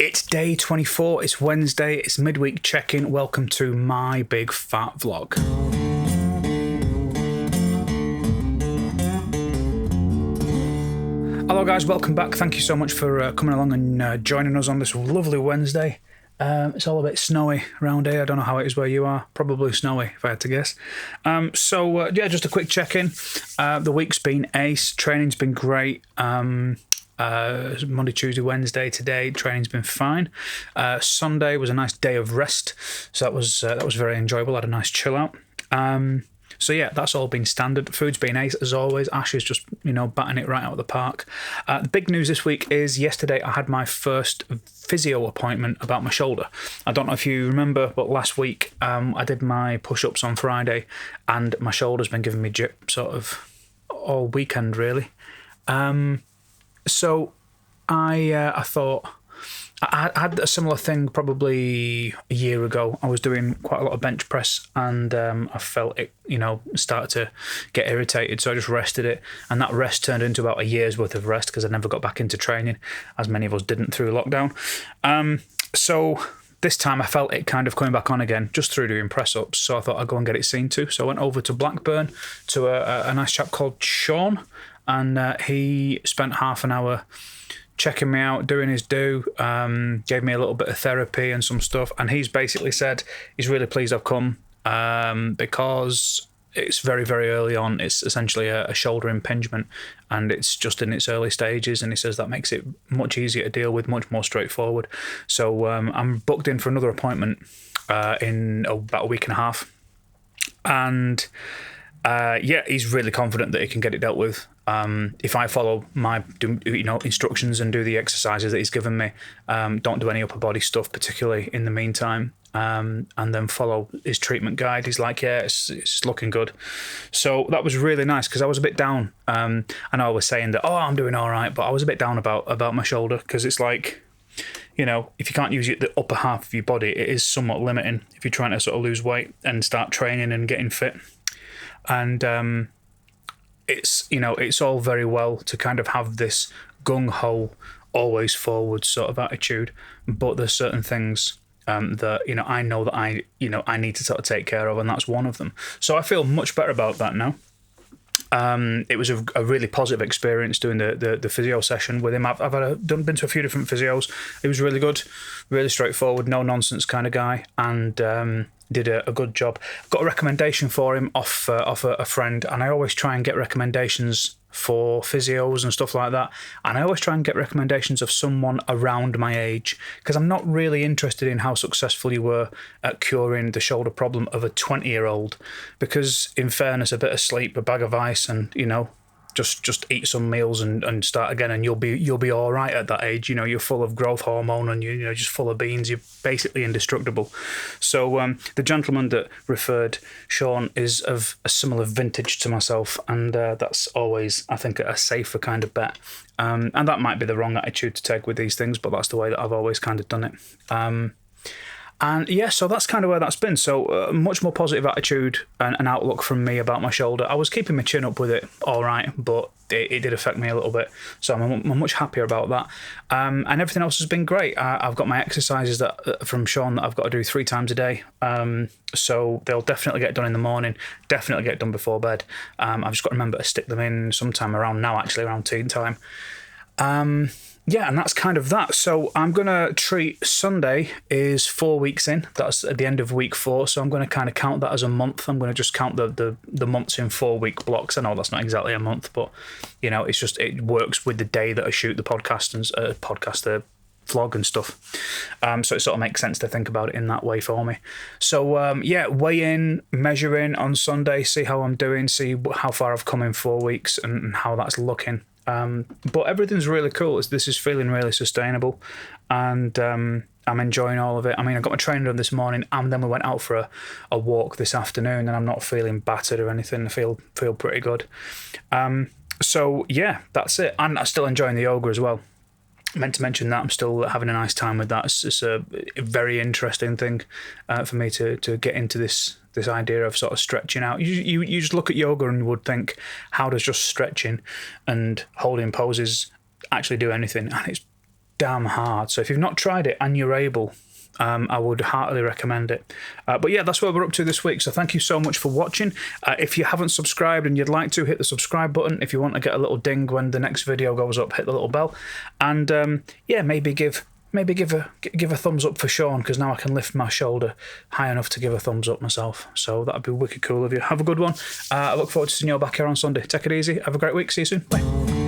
It's day 24, it's Wednesday, it's midweek check-in. Welcome to my big fat vlog. Hello guys, welcome back. Thank you so much for coming along and joining us on this lovely Wednesday. It's all a bit snowy around here. I don't know how it is where you are. Probably snowy, if I had to guess. Yeah, just a quick check-in. The week's been ace. Training's been great. Monday, Tuesday, Wednesday today, training's been fine. Sunday was a nice day of rest, so that was very enjoyable. I had a nice chill out. So yeah, that's all been standard. Food's been ace as always. Ash is just, batting it right out of the park. The big news this week is yesterday I had my first physio appointment about my shoulder. I don't know if you remember, but last week I did my push-ups on Friday and my shoulder's been giving me jip sort of all weekend really. So I thought I had a similar thing probably a year ago. I was doing quite a lot of bench press and I felt it, start to get irritated. So I just rested it, and that rest turned into about a year's worth of rest because I never got back into training, as many of us didn't through lockdown. So this time I felt it kind of coming back on again just through doing press ups. So I thought I'd go and get it seen to. So I went over to Blackburn to a nice chap called Sean. And he spent half an hour checking me out, doing his do, gave me a little bit of therapy and some stuff. And he's basically said he's really pleased I've come because it's very, very early on. It's essentially a shoulder impingement and it's just in its early stages. And he says that makes it much easier to deal with, much more straightforward. So I'm booked in for another appointment in about a week and a half. And he's really confident that he can get it dealt with. If I follow my instructions and do the exercises that he's given me, don't do any upper body stuff particularly in the meantime, and then follow his treatment guide, he's like, yeah, it's looking good. So that was really nice because I was a bit down. I know I was saying that, I'm doing all right, but I was a bit down about my shoulder because it's like, if you can't use the upper half of your body, it is somewhat limiting if you're trying to sort of lose weight and start training and getting fit. And it's all very well to kind of have this gung-ho, always forward sort of attitude, but there's certain things that I know that I need to sort of take care of, and that's one of them. So I feel much better about that now. It was a really positive experience doing the physio session with him. I've been to a few different physios. It was really good, really straightforward, no nonsense kind of guy, and did a good job. Got a recommendation for him off a friend, and I always try and get recommendations for physios and stuff like that, and I always try and get recommendations of someone around my age because I'm not really interested in how successful you were at curing the shoulder problem of a 20-year-old, because in fairness, a bit of sleep, a bag of ice, and just eat some meals and start again, and you'll be all right at that age. You're full of growth hormone and you're just full of beans. You're basically indestructible. So the gentleman that referred Sean is of a similar vintage to myself, and that's always, I think, a safer kind of bet. And that might be the wrong attitude to take with these things, but that's the way that I've always kind of done it. And yeah, so that's kind of where that's been. So much more positive attitude and outlook from me about my shoulder. I was keeping my chin up with it all right, but it did affect me a little bit. So I'm much happier about that. And everything else has been great. I've got my exercises from Sean that I've got to do 3 times a day. So they'll definitely get done in the morning, definitely get done before bed. I've just got to remember to stick them in sometime around now, actually, around tea time. Yeah, and that's kind of that. So I'm going to treat Sunday is 4 weeks in. That's at the end of week 4. So I'm going to kind of count that as a month. I'm going to just count the months in 4-week blocks. I know that's not exactly a month, but, it's just, it works with the day that I shoot the podcast and the vlog and stuff. So it sort of makes sense to think about it in that way for me. So, weigh in, measure in on Sunday, see how I'm doing, see how far I've come in 4 weeks and how that's looking. But everything's really cool. This is feeling really sustainable, and I'm enjoying all of it. I mean, I got my training done this morning, and then we went out for a walk this afternoon, and I'm not feeling battered or anything. I feel pretty good. So yeah, that's it. And I'm still enjoying the yoga as well. I meant to mention that I'm still having a nice time with that. It's a very interesting thing for me to get into this idea of sort of stretching out. You just look at yoga and would think, how does just stretching and holding poses actually do anything? And it's damn hard. So if you've not tried it and you're able, I would heartily recommend it. But yeah, that's what we're up to this week. So thank you so much for watching. If you haven't subscribed and you'd like to, hit the subscribe button. If you want to get a little ding when the next video goes up, hit the little bell. And yeah, maybe give a thumbs up for Sean, because now I can lift my shoulder high enough to give a thumbs up myself. So that'd be wicked cool of you. Have a good one. I look forward to seeing you all back here on Sunday. Take it easy. Have a great week. See you soon. Bye.